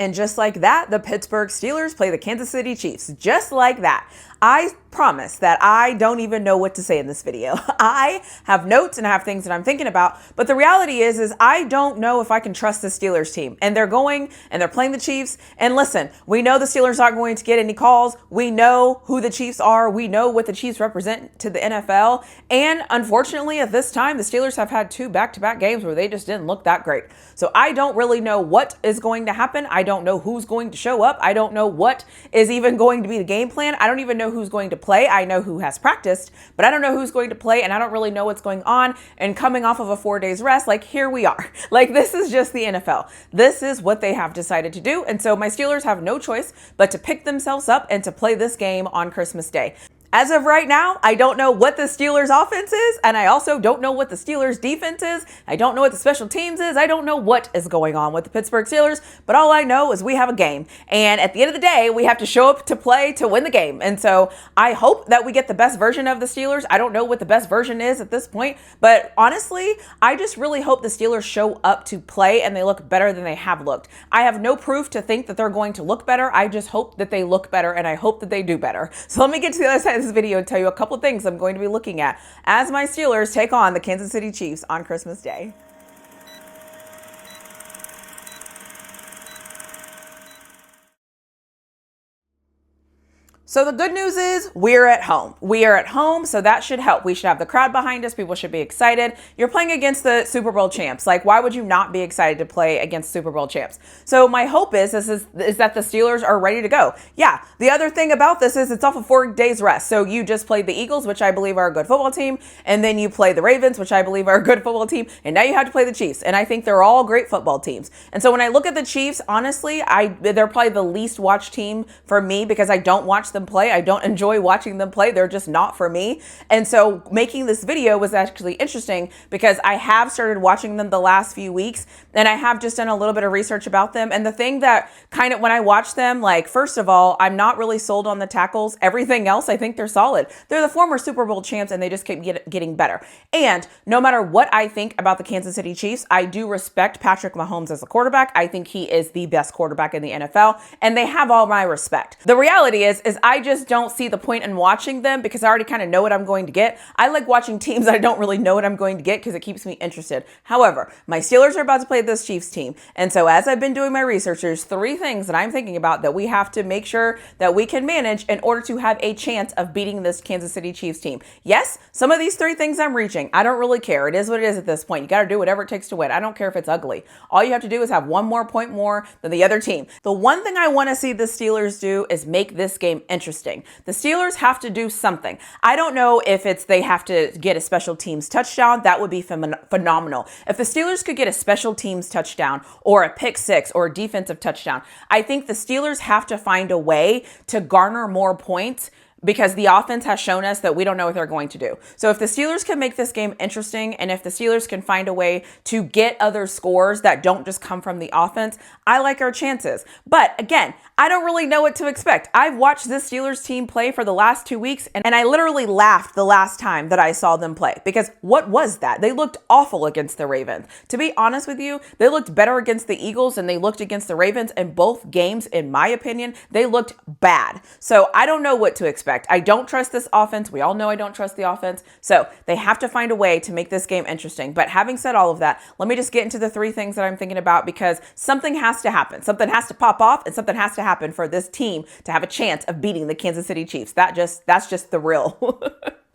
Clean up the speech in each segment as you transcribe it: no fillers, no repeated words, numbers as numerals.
And just like that, the Pittsburgh Steelers play the Kansas City Chiefs. Just like that. I promise that I don't even know what to say in this video. I have notes and I have things that I'm thinking about, but the reality is I don't know if I can trust the Steelers team. And they're going and they're playing the Chiefs. And listen, we know the Steelers aren't going to get any calls. We know who the Chiefs are. We know what the Chiefs represent to the NFL. And unfortunately, at this time, the Steelers have had 2 back-to-back games where they just didn't look that great. So I don't really know what is going to happen. I don't know who's going to show up. I don't know what is even going to be the game plan. I don't even know who's going to play. I know who has practiced, but I don't know who's going to play, and I don't really know what's going on. And coming off of a 4 days rest, like, here we are. Like, this is just the NFL. This is what they have decided to do. And so my Steelers have no choice but to pick themselves up and to play this game on Christmas Day. As of right now, I don't know what the Steelers offense is, and I also don't know what the Steelers defense is. I don't know what the special teams is. I don't know what is going on with the Pittsburgh Steelers, but all I know is we have a game. And at the end of the day, we have to show up to play to win the game. And so I hope that we get the best version of the Steelers. I don't know what the best version is at this point, but honestly, I just really hope the Steelers show up to play and they look better than they have looked. I have no proof to think that they're going to look better. I just hope that they look better, and I hope that they do better. So let me get to the other side of this video and tell you a couple of things I'm going to be looking at as my Steelers take on the Kansas City Chiefs on Christmas Day. So the good news is we're at home. We are at home, so that should help. We should have the crowd behind us. People should be excited. You're playing against the Super Bowl champs. Like, why would you not be excited to play against Super Bowl champs? So my hope is that the Steelers are ready to go. Yeah, the other thing about this is it's off of 4 days rest. So you just played the Eagles, which I believe are a good football team, and then you play the Ravens, which I believe are a good football team, and now you have to play the Chiefs. And I think they're all great football teams. And so when I look at the Chiefs, honestly, they're probably the least watched team for me because I don't watch them play. I don't enjoy watching them play. They're just not for me. And so making this video was actually interesting because I have started watching them the last few weeks, and I have just done a little bit of research about them. And the thing that kind of, when I watch them, like, first of all, I'm not really sold on the tackles. Everything else, I think they're solid. They're the former Super Bowl champs, and they just keep getting better. And no matter what I think about the Kansas City Chiefs, I do respect Patrick Mahomes as a quarterback. I think he is the best quarterback in the NFL, and they have all my respect. The reality is I just don't see the point in watching them because I already kind of know what I'm going to get. I like watching teams I don't really know what I'm going to get because it keeps me interested. However, my Steelers are about to play this Chiefs team. And so as I've been doing my research, there's 3 things that I'm thinking about that we have to make sure that we can manage in order to have a chance of beating this Kansas City Chiefs team. Yes, some of these 3 things I'm reaching. I don't really care. It is what it is at this point. You got to do whatever it takes to win. I don't care if it's ugly. All you have to do is have 1 more point more than the other team. The one thing I want to see the Steelers do is make this game interesting. The Steelers have to do something. I don't know if it's they have to get a special teams touchdown. That would be phenomenal. If the Steelers could get a special teams touchdown or a pick 6 or a defensive touchdown, I think the Steelers have to find a way to garner more points because the offense has shown us that we don't know what they're going to do. So if the Steelers can make this game interesting, and if the Steelers can find a way to get other scores that don't just come from the offense, I like our chances. But again, I don't really know what to expect. I've watched this Steelers team play for the last 2 weeks, and I literally laughed the last time that I saw them play because what was that? They looked awful against the Ravens. To be honest with you, they looked better against the Eagles than they looked against the Ravens. In both games, in my opinion, they looked bad. So I don't know what to expect. I don't trust this offense. We all know I don't trust the offense. So they have to find a way to make this game interesting. But having said all of that, let me just get into the 3 things that I'm thinking about because something has to happen. Something has to pop off and something has to happen for this team to have a chance of beating the Kansas City Chiefs. That's just the real.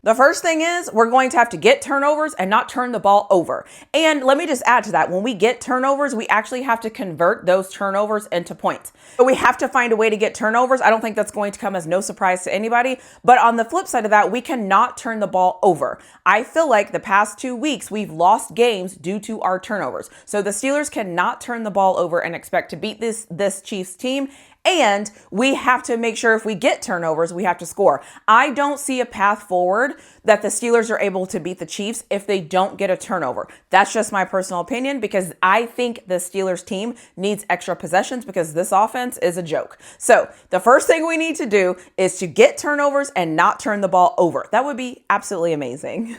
The first thing is we're going to have to get turnovers and not turn the ball over. And let me just add to that. When we get turnovers, we actually have to convert those turnovers into points. So we have to find a way to get turnovers. I don't think that's going to come as no surprise to anybody. But on the flip side of that, we cannot turn the ball over. I feel like the past 2 weeks, we've lost games due to our turnovers. So the Steelers cannot turn the ball over and expect to beat this Chiefs team. And we have to make sure if we get turnovers, we have to score. I don't see a path forward that the Steelers are able to beat the Chiefs if they don't get a turnover. That's just my personal opinion because I think the Steelers team needs extra possessions because this offense is a joke. So the first thing we need to do is to get turnovers and not turn the ball over. That would be absolutely amazing.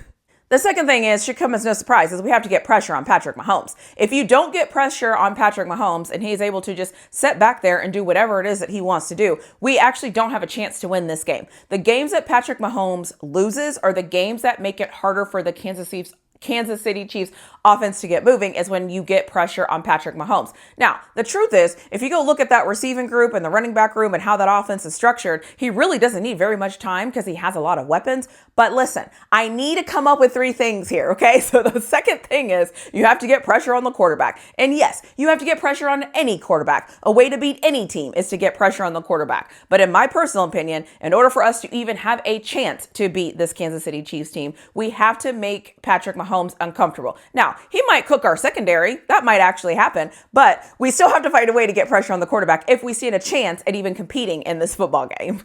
The second thing should come as no surprise, is we have to get pressure on Patrick Mahomes. If you don't get pressure on Patrick Mahomes and he's able to just sit back there and do whatever it is that he wants to do, we actually don't have a chance to win this game. The games that Patrick Mahomes loses are the games that make it harder for the Kansas City Chiefs offense to get moving, is when you get pressure on Patrick Mahomes. Now, the truth is, if you go look at that receiving group and the running back room and how that offense is structured, he really doesn't need very much time because he has a lot of weapons. But listen, I need to come up with 3 things here, okay? So the second thing is you have to get pressure on the quarterback. And yes, you have to get pressure on any quarterback. A way to beat any team is to get pressure on the quarterback. But in my personal opinion, in order for us to even have a chance to beat this Kansas City Chiefs team, we have to make Patrick Mahomes uncomfortable. Now, he might cook our secondary. That might actually happen, but we still have to find a way to get pressure on the quarterback if we stand a chance at even competing in this football game.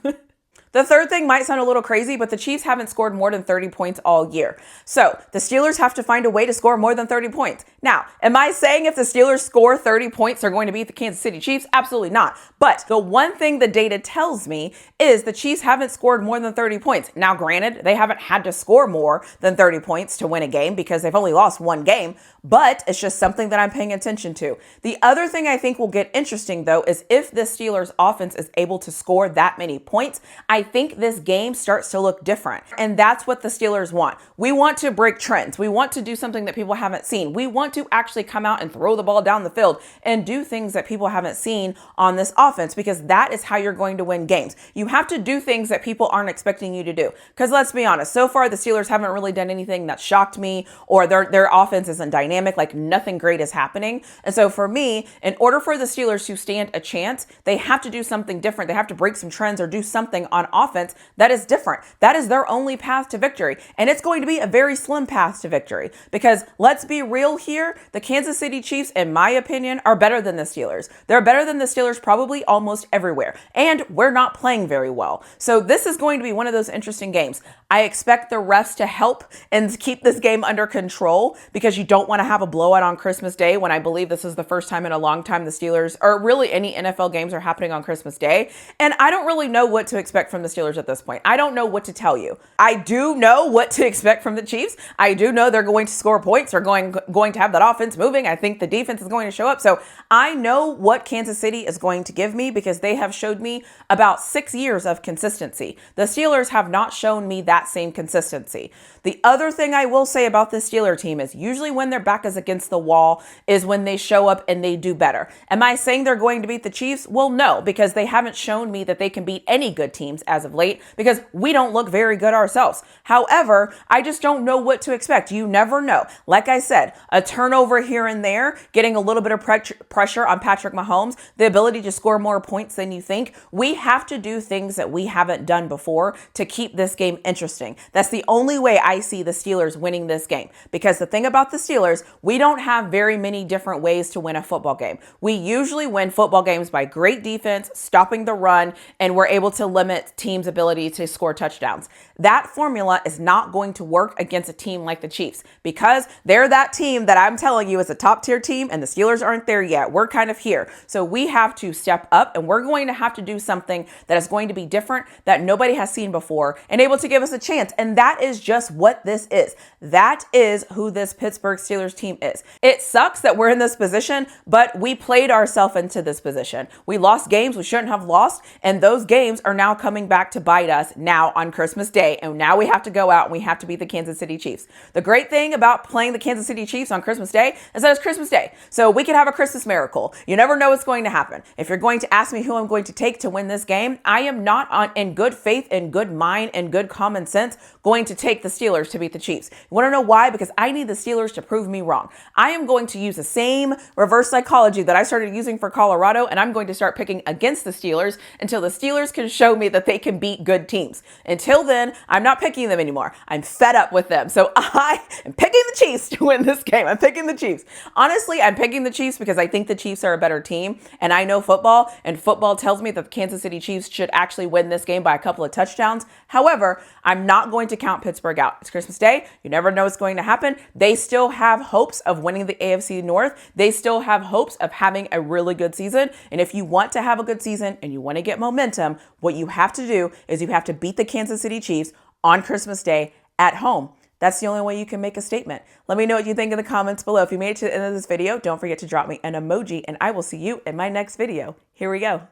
The third thing might sound a little crazy, but the Chiefs haven't scored more than 30 points all year. So the Steelers have to find a way to score more than 30 points. Now, am I saying if the Steelers score 30 points, they're going to beat the Kansas City Chiefs? Absolutely not. But the one thing the data tells me is the Chiefs haven't scored more than 30 points. Now, granted, they haven't had to score more than 30 points to win a game because they've only lost one game, but it's just something that I'm paying attention to. The other thing I think will get interesting, though, is if the Steelers offense is able to score that many points, I think this game starts to look different. And that's what the Steelers want. We want to break trends. We want to do something that people haven't seen. We want to actually come out and throw the ball down the field and do things that people haven't seen on this offense, because that is how you're going to win games. You have to do things that people aren't expecting you to do. Because let's be honest, so far the Steelers haven't really done anything that shocked me, or their offense isn't dynamic, like nothing great is happening. And so for me, in order for the Steelers to stand a chance, they have to do something different. They have to break some trends or do something on offense that is different. That is their only path to victory. And it's going to be a very slim path to victory, because let's be real here. The Kansas City Chiefs, in my opinion, are better than the Steelers. They're better than the Steelers probably almost everywhere. And we're not playing very well. So this is going to be one of those interesting games. I expect the refs to help and keep this game under control, because you don't want to have a blowout on Christmas Day, when I believe this is the first time in a long time the Steelers, or really any NFL games, are happening on Christmas Day. And I don't really know what to expect from the Steelers at this point. I don't know what to tell you. I do know what to expect from the Chiefs. I do know they're going to score points. They're going to have that offense moving. I think the defense is going to show up. So I know what Kansas City is going to give me, because they have showed me about 6 years of consistency. The Steelers have not shown me that same consistency. The other thing I will say about the Steeler team is usually when their back is against the wall is when they show up and they do better. Am I saying they're going to beat the Chiefs? Well, no, because they haven't shown me that they can beat any good teams as of late, because we don't look very good ourselves. However, I just don't know what to expect. You never know. Like I said, a turnover here and there, getting a little bit of pressure on Patrick Mahomes, the ability to score more points than you think. We have to do things that we haven't done before to keep this game interesting. That's the only way I see the Steelers winning this game, because the thing about the Steelers, we don't have very many different ways to win a football game. We usually win football games by great defense, stopping the run, and we're able to limit teams' ability to score touchdowns. That formula is not going to work against a team like the Chiefs, because they're that team that I'm telling you is a top tier team, and the Steelers aren't there yet. We're kind of here. So we have to step up, and we're going to have to do something that is going to be different, that nobody has seen before, and able to give us a chance. And that is just what this is. That is who this Pittsburgh Steelers team is. It sucks that we're in this position, but we played ourselves into this position. We lost games we shouldn't have lost, and those games are now coming back to bite us now on Christmas Day. And now we have to go out and we have to beat the Kansas City Chiefs. The great thing about playing the Kansas City Chiefs on Christmas Day is that it's Christmas Day. So we could have a Christmas miracle. You never know what's going to happen. If you're going to ask me who I'm going to take to win this game, I am not in good faith and good mind and good common sense going to take the Steelers to beat the Chiefs. You want to know why? Because I need the Steelers to prove me wrong. I am going to use the same reverse psychology that I started using for Colorado, and I'm going to start picking against the Steelers until the Steelers can show me that they can beat good teams. Until then, I'm not picking them anymore. I'm fed up with them. So I am picking the Chiefs to win this game. I'm picking the Chiefs. Honestly, I'm picking the Chiefs because I think the Chiefs are a better team, and I know football, and football tells me that the Kansas City Chiefs should actually win this game by a couple of touchdowns. However, I'm not going to count Pittsburgh out. It's Christmas Day. You never know what's going to happen. They still have hopes of winning the AFC North. They still have hopes of having a really good season. And if you want to have a good season and you want to get momentum, what you have to do is you have to beat the Kansas City Chiefs on Christmas Day at home. That's the only way you can make a statement. Let me know what you think in the comments below. If you made it to the end of this video, don't forget to drop me an emoji, and I will see you in my next video. Here we go.